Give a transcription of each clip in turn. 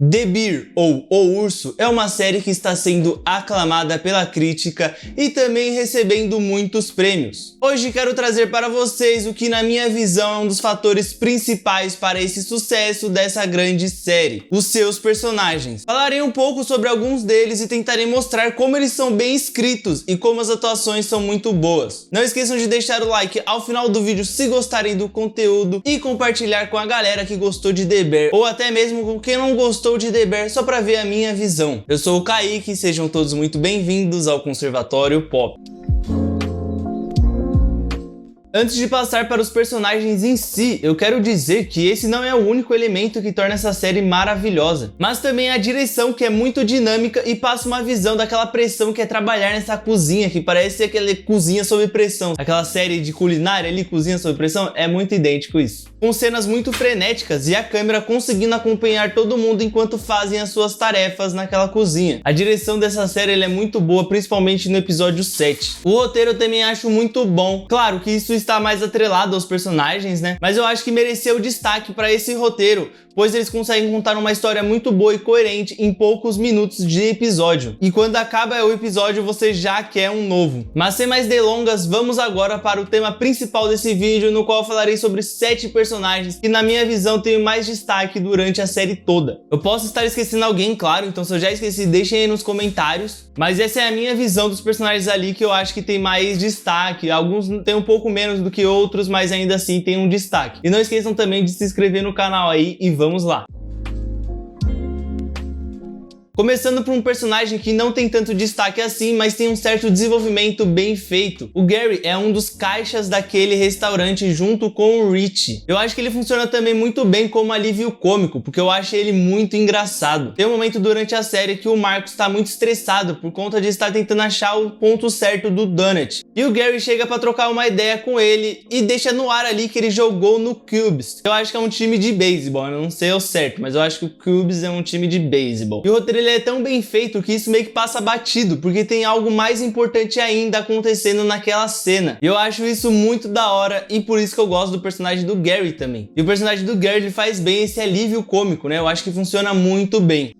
The Bear, ou O Urso, é uma série que está sendo aclamada pela crítica e também recebendo muitos prêmios. Hoje quero trazer para vocês o que na minha visão é um dos fatores principais para esse sucesso dessa grande série, os seus personagens. Falarei um pouco sobre alguns deles e tentarei mostrar como eles são bem escritos e como as atuações são muito boas. Não esqueçam de deixar o like ao final do vídeo se gostarem do conteúdo e compartilhar com a galera que gostou de The Bear ou até mesmo com quem não gostou de The Bear só para ver a minha visão. Eu sou o Kaique, sejam todos muito bem-vindos ao Conservatório Pop. Antes de passar para os personagens em si, eu quero dizer que esse não é o único elemento que torna essa série maravilhosa, mas também a direção, que é muito dinâmica e passa uma visão daquela pressão que é trabalhar nessa cozinha, que parece aquela cozinha sob pressão. Aquela série de culinária ali, Cozinha sob pressão, é muito idêntico isso. Com cenas muito frenéticas e a câmera conseguindo acompanhar todo mundo enquanto fazem as suas tarefas naquela cozinha. A direção dessa série é muito boa, principalmente no episódio 7. O roteiro eu também acho muito bom. Claro que isso está mais atrelado aos personagens, né? Mas eu acho que mereceu destaque para esse roteiro, pois eles conseguem contar uma história muito boa e coerente em poucos minutos de episódio. E quando acaba o episódio, você já quer um novo. Mas sem mais delongas, vamos agora para o tema principal desse vídeo, no qual eu falarei sobre 7 personagens que, na minha visão, têm mais destaque durante a série toda. Eu posso estar esquecendo alguém, claro, então se eu já esqueci, deixem aí nos comentários. Mas essa é a minha visão dos personagens ali que eu acho que tem mais destaque. Alguns têm um pouco menos do que outros, mas ainda assim tem um destaque. E não esqueçam também de se inscrever no canal aí e vamos lá. Começando por um personagem que não tem tanto destaque assim, mas tem um certo desenvolvimento bem feito. O Gary é um dos caixas daquele restaurante junto com o Rich. Eu acho que ele funciona também muito bem como alívio cômico, porque eu acho ele muito engraçado. Tem um momento durante a série que o Marcus está muito estressado por conta de estar tentando achar o ponto certo do donut. E o Gary chega para trocar uma ideia com ele e deixa no ar ali que ele jogou no Cubs. Eu acho que é um time de beisebol, eu não sei ao certo, mas eu acho que o Cubs é um time de beisebol. E o roteiro ele é tão bem feito que isso meio que passa batido, porque tem algo mais importante ainda acontecendo naquela cena. E eu acho isso muito da hora e por isso que eu gosto do personagem do Gary também. E o personagem do Gary ele faz bem esse alívio cômico, né? Eu acho que funciona muito bem.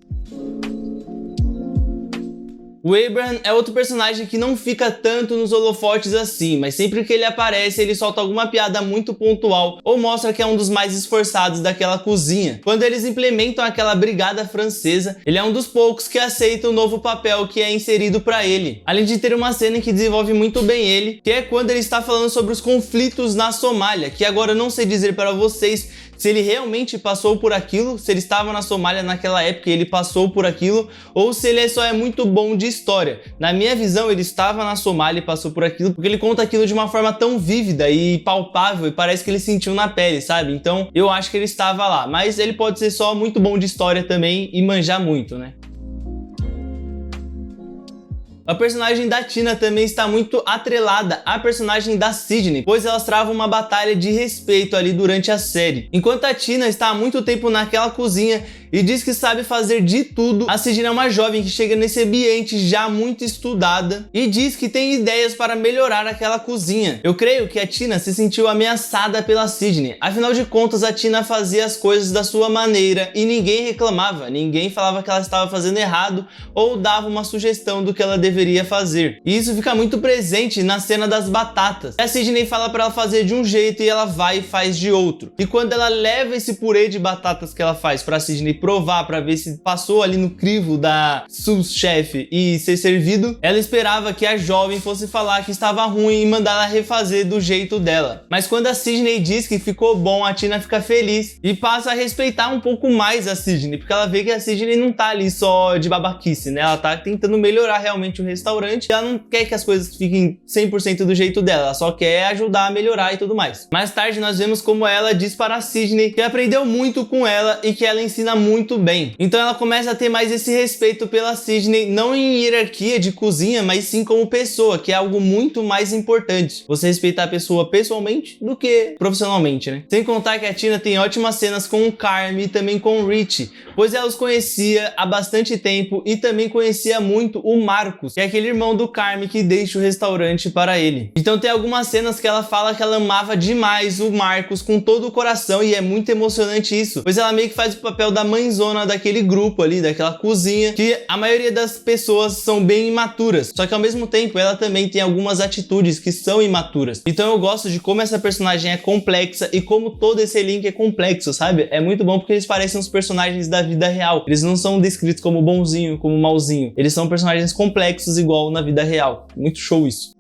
O Abraham é outro personagem que não fica tanto nos holofotes assim, mas sempre que ele aparece, ele solta alguma piada muito pontual ou mostra que é um dos mais esforçados daquela cozinha. Quando eles implementam aquela brigada francesa, ele é um dos poucos que aceita o novo papel que é inserido para ele. Além de ter uma cena que desenvolve muito bem ele, que é quando ele está falando sobre os conflitos na Somália, que agora eu não sei dizer para vocês se ele realmente passou por aquilo, se ele estava na Somália naquela época e ele passou por aquilo, ou se ele só é muito bom de história. Na minha visão, ele estava na Somália e passou por aquilo, porque ele conta aquilo de uma forma tão vívida e palpável e parece que ele sentiu na pele, sabe? Então, eu acho que ele estava lá, mas ele pode ser só muito bom de história também e manjar muito, né? A personagem da Tina também está muito atrelada à personagem da Sydney, pois elas travam uma batalha de respeito ali durante a série. Enquanto a Tina está há muito tempo naquela cozinha e diz que sabe fazer de tudo, a Sydney é uma jovem que chega nesse ambiente já muito estudada e diz que tem ideias para melhorar aquela cozinha. Eu creio que a Tina se sentiu ameaçada pela Sydney, afinal de contas a Tina fazia as coisas da sua maneira e ninguém reclamava, ninguém falava que ela estava fazendo errado ou dava uma sugestão do que ela deveria fazer. E isso fica muito presente na cena das batatas. A Sydney fala para ela fazer de um jeito e ela vai e faz de outro. E quando ela leva esse purê de batatas que ela faz para a Sydney provar, para ver se passou ali no crivo da sous-chefe e ser servido, ela esperava que a jovem fosse falar que estava ruim e mandar ela refazer do jeito dela. Mas quando a Sydney diz que ficou bom, a Tina fica feliz e passa a respeitar um pouco mais a Sydney, porque ela vê que a Sydney não tá ali só de babaquice, né? Ela tá tentando melhorar realmente o restaurante, ela não quer que as coisas fiquem 100% do jeito dela, ela só quer ajudar a melhorar e tudo mais. Mais tarde nós vemos como ela diz para a Sydney que aprendeu muito com ela e que ela ensina muito bem. Então ela começa a ter mais esse respeito pela Sydney, não em hierarquia de cozinha, mas sim como pessoa, que é algo muito mais importante. Você respeitar a pessoa pessoalmente do que profissionalmente, né? Sem contar que a Tina tem ótimas cenas com o Carm e também com o Rich, pois ela os conhecia há bastante tempo e também conhecia muito o Marcus, que é aquele irmão do Carm que deixa o restaurante para ele. Então tem algumas cenas que ela fala que ela amava demais o Marcus com todo o coração e é muito emocionante isso, pois ela meio que faz o papel da mãe mãezona daquele grupo ali, daquela cozinha, que a maioria das pessoas são bem imaturas, só que ao mesmo tempo ela também tem algumas atitudes que são imaturas. Então eu gosto de como essa personagem é complexa e como todo esse elenco é complexo, sabe? É muito bom porque eles parecem os personagens da vida real. Eles não são descritos como bonzinho, como malzinho. Eles são personagens complexos igual na vida real. Muito show isso.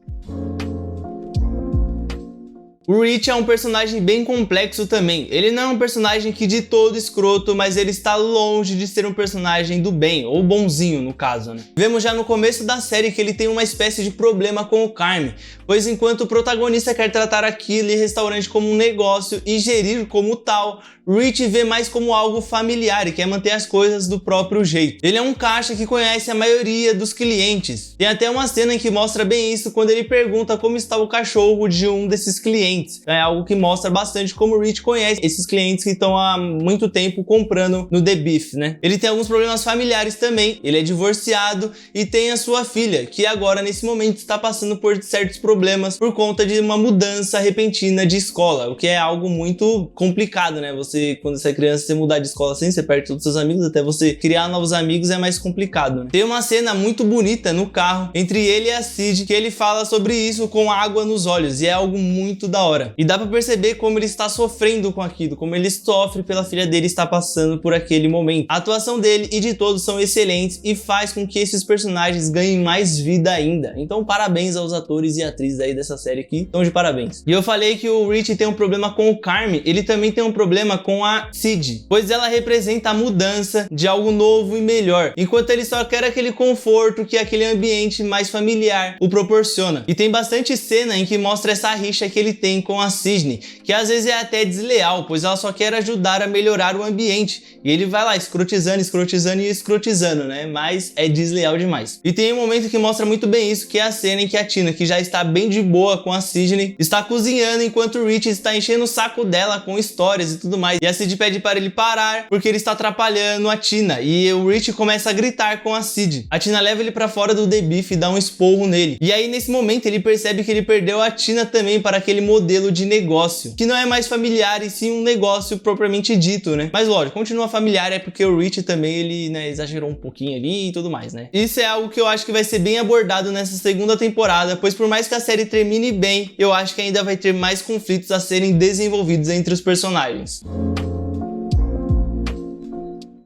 O Rich é um personagem bem complexo também. Ele não é um personagem que de todo escroto, mas ele está longe de ser um personagem do bem, ou bonzinho no caso, né? Vemos já no começo da série que ele tem uma espécie de problema com o Carme, pois enquanto o protagonista quer tratar aquele restaurante como um negócio e gerir como tal, Rich vê mais como algo familiar e quer manter as coisas do próprio jeito. Ele é um caixa que conhece a maioria dos clientes. Tem até uma cena em que mostra bem isso quando ele pergunta como está o cachorro de um desses clientes. É algo que mostra bastante como o Rich conhece esses clientes que estão há muito tempo comprando no The Beef, né? Ele tem alguns problemas familiares também. Ele é divorciado e tem a sua filha, que agora nesse momento está passando por certos problemas por conta de uma mudança repentina de escola, o que é algo muito complicado, né? Quando você é criança, você mudar de escola assim, você perde todos os seus amigos, até você criar novos amigos é mais complicado, né? Tem uma cena muito bonita no carro entre ele e a Cid, que ele fala sobre isso com água nos olhos, e é algo muito da hora. E dá pra perceber como ele está sofrendo com aquilo, como ele sofre pela filha dele estar passando por aquele momento. A atuação dele e de todos são excelentes e faz com que esses personagens ganhem mais vida ainda. Então parabéns aos atores e atrizes aí dessa série aqui, estão de parabéns. E eu falei que o Rich tem um problema com o Carme, ele também tem um problema com a Cid, pois ela representa a mudança de algo novo e melhor, enquanto ele só quer aquele conforto que aquele ambiente mais familiar o proporciona. E tem bastante cena em que mostra essa rixa que ele tem com a Sidney, que às vezes é até desleal, pois ela só quer ajudar a melhorar o ambiente, e ele vai lá escrotizando, escrotizando e escrotizando, né? Mas é desleal demais. E tem um momento que mostra muito bem isso, que é a cena em que a Tina, que já está bem de boa com a Sidney, está cozinhando enquanto o Rich está enchendo o saco dela com histórias e tudo mais. E a Cid pede para ele parar porque ele está atrapalhando a Tina, e o Rich começa a gritar com a Cid. A Tina leva ele para fora do The Beef e dá um esporro nele. E aí nesse momento ele percebe que ele perdeu a Tina também para aquele modelo de negócio, que não é mais familiar e sim um negócio propriamente dito, né? Mas lógico, continua familiar, é porque o Rich também, ele, né, exagerou um pouquinho ali e tudo mais, né? Isso é algo que eu acho que vai ser bem abordado nessa segunda temporada, pois por mais que a série termine bem, eu acho que ainda vai ter mais conflitos a serem desenvolvidos entre os personagens.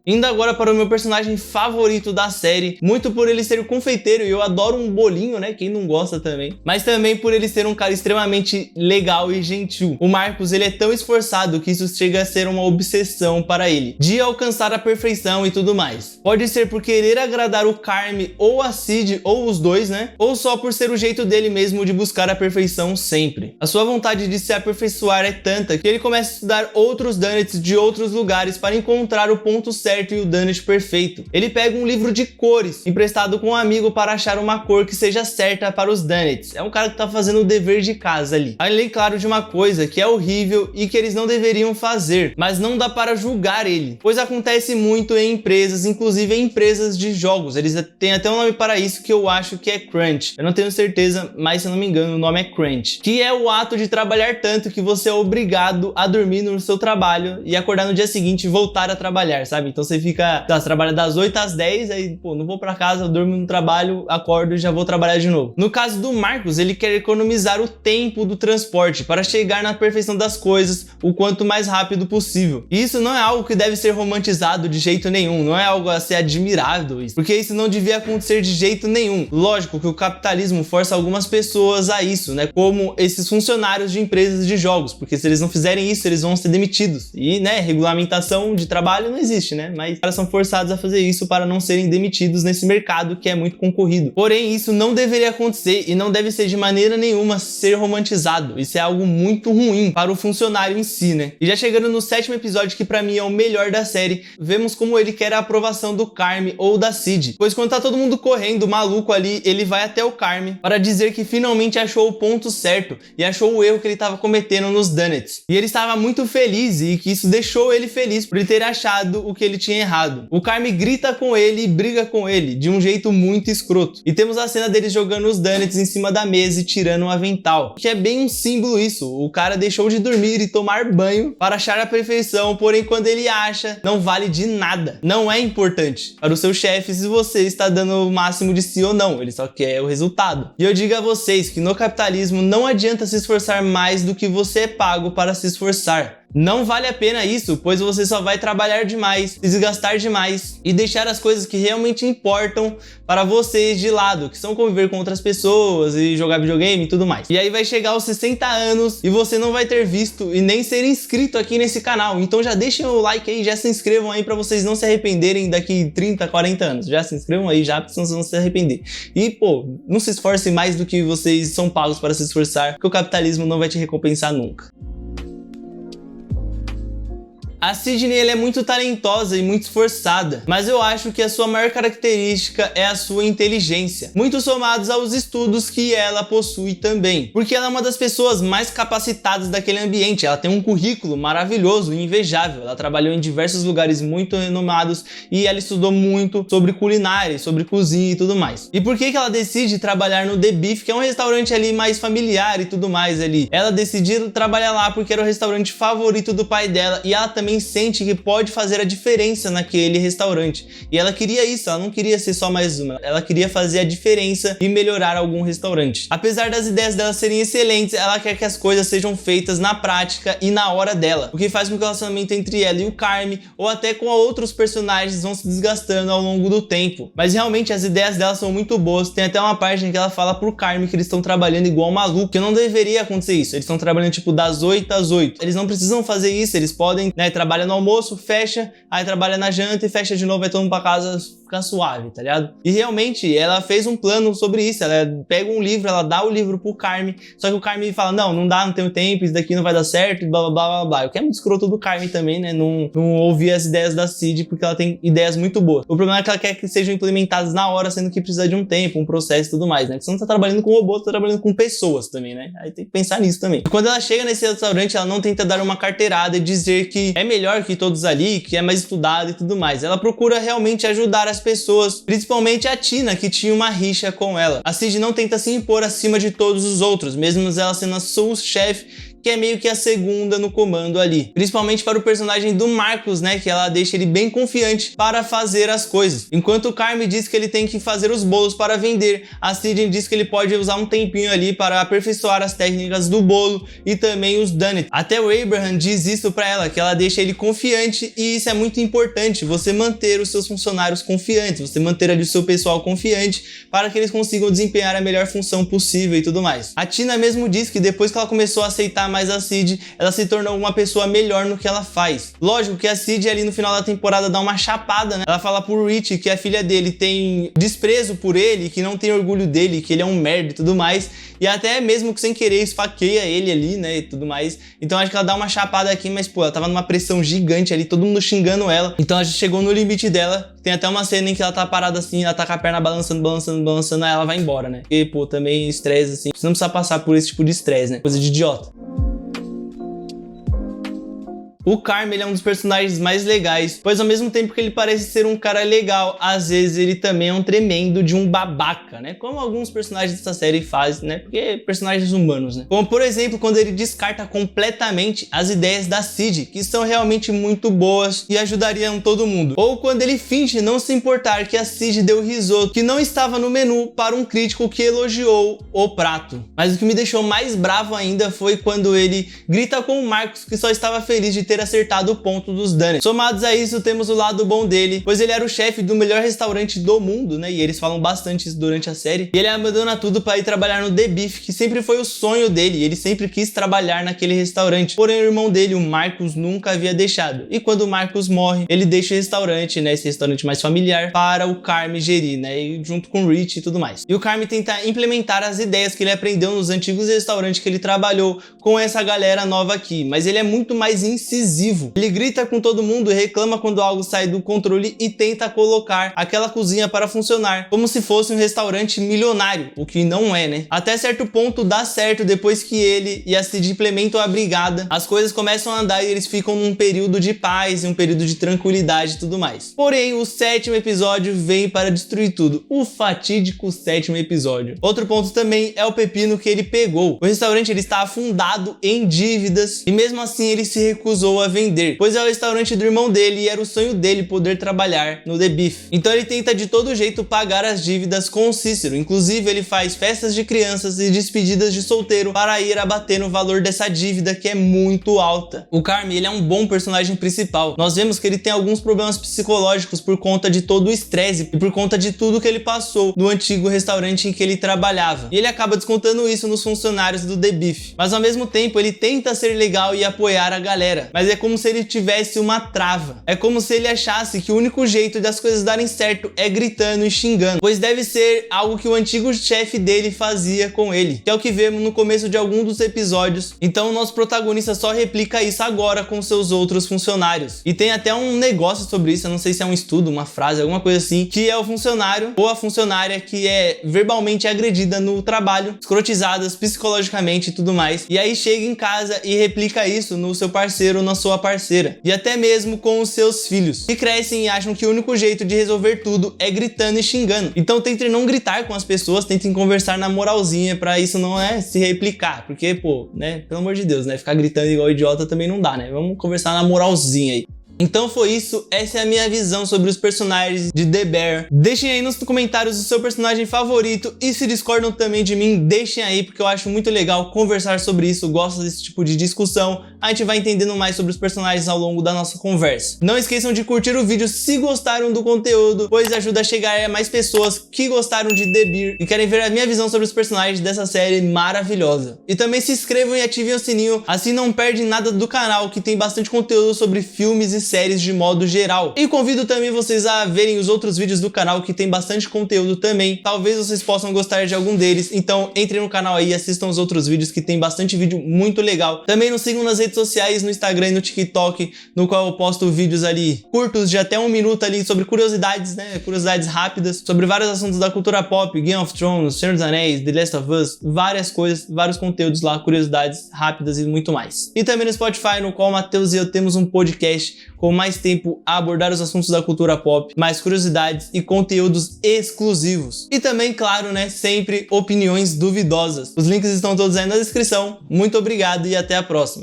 Indo agora para o meu personagem favorito da série, muito por ele ser o confeiteiro, e eu adoro um bolinho, né? Quem não gosta também. Mas também por ele ser um cara extremamente legal e gentil. O Marcos, ele é tão esforçado que isso chega a ser uma obsessão para ele, de alcançar a perfeição e tudo mais. Pode ser por querer agradar o Carme ou a Cid, ou os dois, né? Ou só por ser o jeito dele mesmo de buscar a perfeição sempre. A sua vontade de se aperfeiçoar é tanta que ele começa a estudar outros donuts de outros lugares para encontrar o ponto certo e o donut perfeito. Ele pega um livro de cores emprestado com um amigo para achar uma cor que seja certa para os donuts. É um cara que tá fazendo o dever de casa ali. Além, claro, de uma coisa que é horrível e que eles não deveriam fazer, mas não dá para julgar ele, pois acontece muito em empresas, inclusive em empresas de jogos. Eles têm até um nome para isso que eu acho que é crunch. Eu não tenho certeza, mas se eu não me engano o nome é crunch, que é o ato de trabalhar tanto que você é obrigado a dormir no seu trabalho e acordar no dia seguinte e voltar a trabalhar, sabe? Então você fica, você trabalha das 8 às 10, aí, pô, não vou pra casa, eu durmo no trabalho, acordo e já vou trabalhar de novo. No caso do Marcos, ele quer economizar o tempo do transporte para chegar na perfeição das coisas o quanto mais rápido possível. E isso não é algo que deve ser romantizado de jeito nenhum, não é algo a ser admirado, isso, porque isso não devia acontecer de jeito nenhum. Lógico que o capitalismo força algumas pessoas a isso, né, como esses funcionários de empresas de jogos, porque se eles não fizerem isso, eles vão ser demitidos. E, né, regulamentação de trabalho não existe, né? Mas os caras são forçados a fazer isso para não serem demitidos nesse mercado que é muito concorrido. Porém, isso não deveria acontecer e não deve ser de maneira nenhuma ser romantizado. Isso é algo muito ruim para o funcionário em si, né? E já chegando no 7º episódio, que pra mim é o melhor da série, vemos como ele quer a aprovação do Carme ou da Cid. Pois quando tá todo mundo correndo, maluco ali, ele vai até o Carme para dizer que finalmente achou o ponto certo e achou o erro que ele estava cometendo nos donuts. E ele estava muito feliz e que isso deixou ele feliz por ele ter achado o que ele tinha errado. O Carme grita com ele e briga com ele, de um jeito muito escroto. E temos a cena deles jogando os donuts em cima da mesa e tirando um avental, que é bem um símbolo isso. O cara deixou de dormir e tomar banho para achar a perfeição, porém quando ele acha, não vale de nada. Não é importante para o seu chefe se você está dando o máximo de si ou não, ele só quer o resultado. E eu digo a vocês que no capitalismo não adianta se esforçar mais do que você é pago para se esforçar. Não vale a pena isso, pois você só vai trabalhar demais, se desgastar demais e deixar as coisas que realmente importam para vocês de lado, que são conviver com outras pessoas e jogar videogame e tudo mais. E aí vai chegar aos 60 anos e você não vai ter visto e nem ser inscrito aqui nesse canal. Então já deixem o like aí, já se inscrevam aí para vocês não se arrependerem daqui 30, 40 anos. Já se inscrevam aí já, porque senão vocês vão se arrepender. E pô, não se esforcem mais do que vocês são pagos para se esforçar, porque o capitalismo não vai te recompensar nunca. A Sydney ela é muito talentosa e muito esforçada, mas eu acho que a sua maior característica é a sua inteligência, muito somados aos estudos que ela possui também, porque ela é uma das pessoas mais capacitadas daquele ambiente. Ela tem um currículo maravilhoso e invejável, ela trabalhou em diversos lugares muito renomados e ela estudou muito sobre culinária, sobre cozinha e tudo mais. E por que ela decide trabalhar no The Beef, que é um restaurante ali mais familiar e tudo mais ali? Ela decidiu trabalhar lá porque era o restaurante favorito do pai dela e ela também sente que pode fazer a diferença naquele restaurante. E ela queria isso, ela não queria ser só mais uma, ela queria fazer a diferença e melhorar algum restaurante. Apesar das ideias dela serem excelentes, ela quer que as coisas sejam feitas na prática e na hora dela, o que faz com que o relacionamento entre ela e o Carme, ou até com outros personagens, vão se desgastando ao longo do tempo. Mas realmente as ideias dela são muito boas, tem até uma página que ela fala pro Carme que eles estão trabalhando igual maluco, que não deveria acontecer isso, eles estão trabalhando tipo das 8 às 8, eles não precisam fazer isso, eles podem, né, trabalha no almoço, fecha, aí trabalha na janta e fecha de novo, vai todo mundo pra casa ficar suave, tá ligado? E realmente ela fez um plano sobre isso, ela pega um livro, ela dá o livro pro Carme, só que o Carme fala, não dá, não tenho tempo, isso daqui não vai dar certo, blá blá blá blá. O que é muito escroto do Carme também, né? Não ouvir as ideias da Cid, porque ela tem ideias muito boas. O problema é que ela quer que sejam implementadas na hora, sendo que precisa de um tempo, um processo e tudo mais, né? Porque você não tá trabalhando com robô, tá trabalhando com pessoas também, né? Aí tem que pensar nisso também. E quando ela chega nesse restaurante, ela não tenta dar uma carteirada e dizer que é melhor que todos ali, que é mais estudado e tudo mais. Ela procura realmente ajudar as pessoas, principalmente a Tina, que tinha uma rixa com ela. A Cid não tenta se impor acima de todos os outros, mesmo ela sendo a sous-chefe, que é meio que a segunda no comando ali. Principalmente para o personagem do Marcos, né? Que ela deixa ele bem confiante para fazer as coisas. Enquanto o Carme diz que ele tem que fazer os bolos para vender, a Sydney diz que ele pode usar um tempinho ali para aperfeiçoar as técnicas do bolo e também os donuts. Até o Abraham diz isso para ela, que ela deixa ele confiante, e isso é muito importante, você manter os seus funcionários confiantes, você manter ali o seu pessoal confiante para que eles consigam desempenhar a melhor função possível e tudo mais. A Tina mesmo diz que depois que ela começou a aceitar mais a Cid, ela se tornou uma pessoa melhor no que ela faz. Lógico que a Cid ali no final da temporada dá uma chapada, né? Ela fala pro Rich que a filha dele tem desprezo por ele, que não tem orgulho dele, que ele é um merda e tudo mais, e até mesmo que sem querer esfaqueia ele ali, né, e tudo mais. Então acho que ela dá uma chapada aqui, mas pô, ela tava numa pressão gigante ali, todo mundo xingando ela, então ela já chegou no limite dela. Tem até uma cena em que ela tá parada assim, ela tá com a perna balançando, aí ela vai embora, né? E pô, também estresse assim, você não precisa passar por esse tipo de estresse, né? Coisa de idiota. O Carme, ele é um dos personagens mais legais, pois ao mesmo tempo que ele parece ser um cara legal, às vezes ele também é um tremendo de um babaca, né? Como alguns personagens dessa série fazem, né? Porque personagens humanos, né? Como, por exemplo, quando ele descarta completamente as ideias da Cid, que são realmente muito boas e ajudariam todo mundo. Ou quando ele finge não se importar que a Cid deu risoto, que não estava no menu, para um crítico que elogiou o prato. Mas o que me deixou mais bravo ainda foi quando ele grita com o Marcos, que só estava feliz de ter acertado o ponto dos donuts. Somados a isso, temos o lado bom dele, pois ele era o chefe do melhor restaurante do mundo, né? E eles falam bastante isso durante a série. E ele abandona tudo para ir trabalhar no The Beef, que sempre foi o sonho dele. Ele sempre quis trabalhar naquele restaurante. Porém, o irmão dele, o Marcos, nunca havia deixado. E quando o Marcos morre, ele deixa o restaurante, né? Esse restaurante mais familiar, para o Carme gerir, né? E junto com o Rich e tudo mais. E o Carme tenta implementar as ideias que ele aprendeu nos antigos restaurantes que ele trabalhou com essa galera nova aqui. Mas ele é muito mais incisivo incisivo. Ele grita com todo mundo e reclama quando algo sai do controle e tenta colocar aquela cozinha para funcionar, como se fosse um restaurante milionário, o que não é, né? Até certo ponto dá certo depois que ele e a Cid implementam a brigada, as coisas começam a andar e eles ficam num período de paz, um período de tranquilidade e tudo mais. Porém, o 7º episódio vem para destruir tudo, o fatídico 7º episódio. Outro ponto também é o pepino que ele pegou. O restaurante ele está afundado em dívidas e mesmo assim ele se recusou a vender, pois é o restaurante do irmão dele e era o sonho dele poder trabalhar no The Beef. Então ele tenta de todo jeito pagar as dívidas com o Cícero, inclusive ele faz festas de crianças e despedidas de solteiro para ir abater no valor dessa dívida que é muito alta. O Carme ele é um bom personagem principal. Nós vemos que ele tem alguns problemas psicológicos por conta de todo o estresse e por conta de tudo que ele passou no antigo restaurante em que ele trabalhava. E ele acaba descontando isso nos funcionários do The Beef. Mas ao mesmo tempo ele tenta ser legal e apoiar a galera, mas é como se ele tivesse uma trava. É como se ele achasse que o único jeito das coisas darem certo é gritando e xingando, pois deve ser algo que o antigo chefe dele fazia com ele, que é o que vemos no começo de algum dos episódios. Então o nosso protagonista só replica isso agora com seus outros funcionários. E tem até um negócio sobre isso, eu não sei se é um estudo, uma frase, alguma coisa assim, que é o funcionário ou a funcionária que é verbalmente agredida no trabalho, escrotizadas psicologicamente e tudo mais, e aí chega em casa e replica isso no seu parceiro ou na sua parceira, e até mesmo com os seus filhos, que crescem e acham que o único jeito de resolver tudo é gritando e xingando. Então tentem não gritar com as pessoas, tentem conversar na moralzinha pra isso não se replicar, porque, pô, né, pelo amor de Deus, né, ficar gritando igual idiota também não dá, né, vamos conversar na moralzinha aí. Então foi isso, essa é a minha visão sobre os personagens de The Bear. Deixem aí nos comentários o seu personagem favorito e se discordam também de mim, deixem aí porque eu acho muito legal conversar sobre isso, gosto desse tipo de discussão, a gente vai entendendo mais sobre os personagens ao longo da nossa conversa. Não esqueçam de curtir o vídeo se gostaram do conteúdo, pois ajuda a chegar a mais pessoas que gostaram de The Bear e querem ver a minha visão sobre os personagens dessa série maravilhosa. E também se inscrevam e ativem o sininho, assim não perdem nada do canal que tem bastante conteúdo sobre filmes e séries de modo geral. E convido também vocês a verem os outros vídeos do canal que tem bastante conteúdo também. Talvez vocês possam gostar de algum deles. Então entrem no canal aí e assistam os outros vídeos que tem bastante vídeo muito legal. Também nos sigam nas redes sociais, no Instagram e no TikTok, no qual eu posto vídeos ali curtos de até 1 minuto ali sobre curiosidades, né? Curiosidades rápidas sobre vários assuntos da cultura pop, Game of Thrones, Senhor dos Anéis, The Last of Us, várias coisas, vários conteúdos lá, curiosidades rápidas e muito mais. E também no Spotify, no qual o Matheus e eu temos um podcast com mais tempo a abordar os assuntos da cultura pop, mais curiosidades e conteúdos exclusivos. E também, claro, né, sempre opiniões duvidosas. Os links estão todos aí na descrição. Muito obrigado e até a próxima.